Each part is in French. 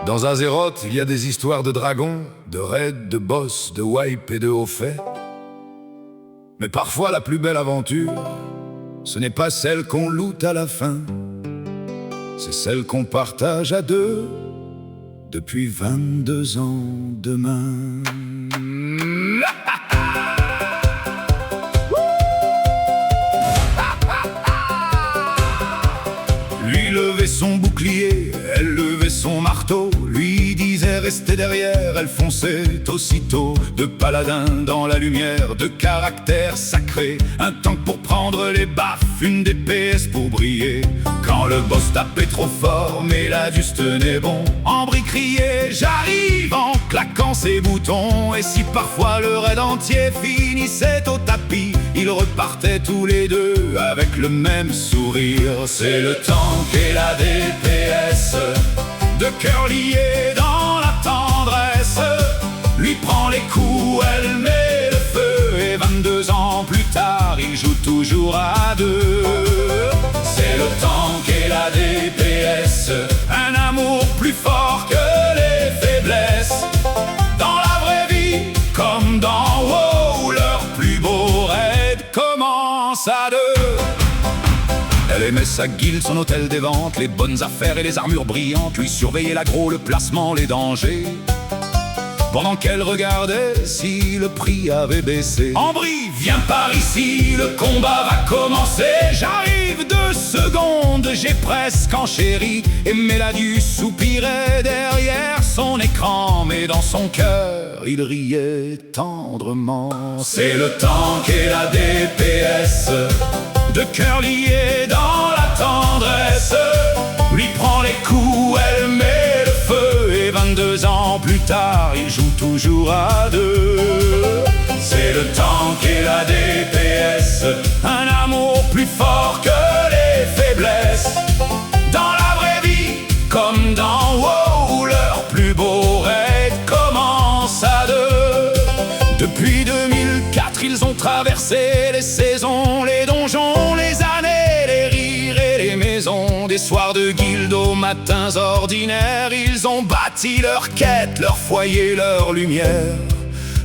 Dans Azeroth, il y a des histoires de dragons, de raids, de boss, de wipe et de hauts faits. Mais parfois la plus belle aventure, ce n'est pas celle qu'on loot à la fin, c'est celle qu'on partage à deux, depuis 22 ans demain. Lui levait son bouclier, elle levait son marteau. Lui disait rester derrière, elle fonçait aussitôt. De paladin dans la lumière, de caractère sacré. Un tank pour prendre les baffes, une DPS pour briller. Quand le boss tapait trop fort, mais l'adus tenait bon. Ambry criait j'arrive en claquant ses boutons. Et si parfois le raid entier finissait au tapis, ils repartaient tous les deux avec le même sourire. C'est le tank et la DPS, de cœur lié dans la tendresse. Lui prend les coups, elle met le feu. Et 22 ans plus tard, il joue toujours à deux. C'est le tank et la DPS, un amour plus fort que les faiblesses. Dans la vraie vie, comme dans WoW, leur plus beau raid commence à deux. Elle aimait sa guilde, son hôtel des ventes, les bonnes affaires et les armures brillantes. Lui surveillait l'agro, le placement, les dangers, pendant qu'elle regardait si le prix avait baissé. Ambry, viens par ici, le combat va commencer. J'arrive 2 secondes, j'ai presque enchéri. Et Méladius soupirait derrière son écran, mais dans son cœur, il riait tendrement. C'est le tank et la DPS, de cœur lié dans la tendresse. Lui prend les coups, elle met le feu. Et 22 ans plus tard, ils jouent toujours à deux. C'est le tank et la DPS, un amour plus fort que les faiblesses. Dans la vraie vie, comme dans WoW, leur plus beau raid commence à deux. Depuis 2004, ils ont traversé les saisons, les donjons, les années, les rires et les maisons. Des soirs de guilde aux matins ordinaires, ils ont bâti leur quête, leur foyer, leur lumière.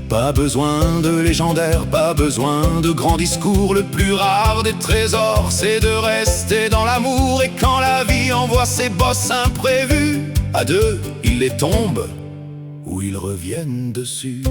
Pas besoin de légendaires, pas besoin de grands discours. Le plus rare des trésors, c'est de rester dans l'amour. Et quand la vie envoie ses boss imprévus, à deux, ils les tombent ou ils reviennent dessus.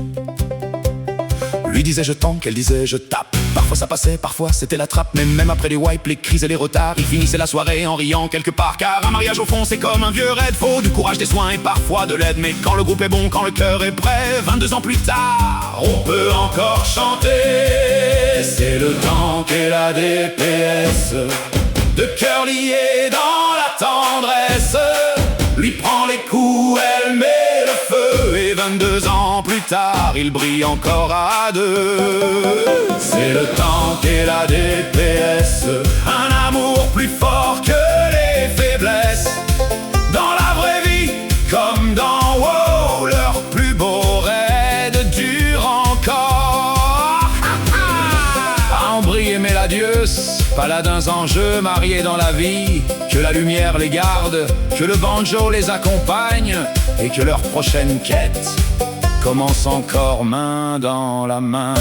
Lui disait je tank, elle disait je tape. Parfois ça passait, parfois c'était la trappe. Mais même après les wipes, les crises et les retards, il finissait la soirée en riant quelque part. Car un mariage au fond c'est comme un vieux raid. Faut du courage, des soins et parfois de l'aide. Mais quand le groupe est bon, quand le cœur est prêt, 22 ans plus tard, on peut encore chanter. C'est le tank et la DPS, de cœur lié dans la tendresse. Lui prend les coups, elle met le feu. Et 22 ans plus tard, il brille encore à deux. C'est le tank et la DPS, un amour plus fort que les faiblesses. Dans la vraie vie, comme dans WoW, leur plus beau raid dure encore. Ambry et Méladius, paladins en jeu, mariés dans la vie. Que la lumière les garde, que le banjo les accompagne, et que leur prochaine quête commence encore main dans la main.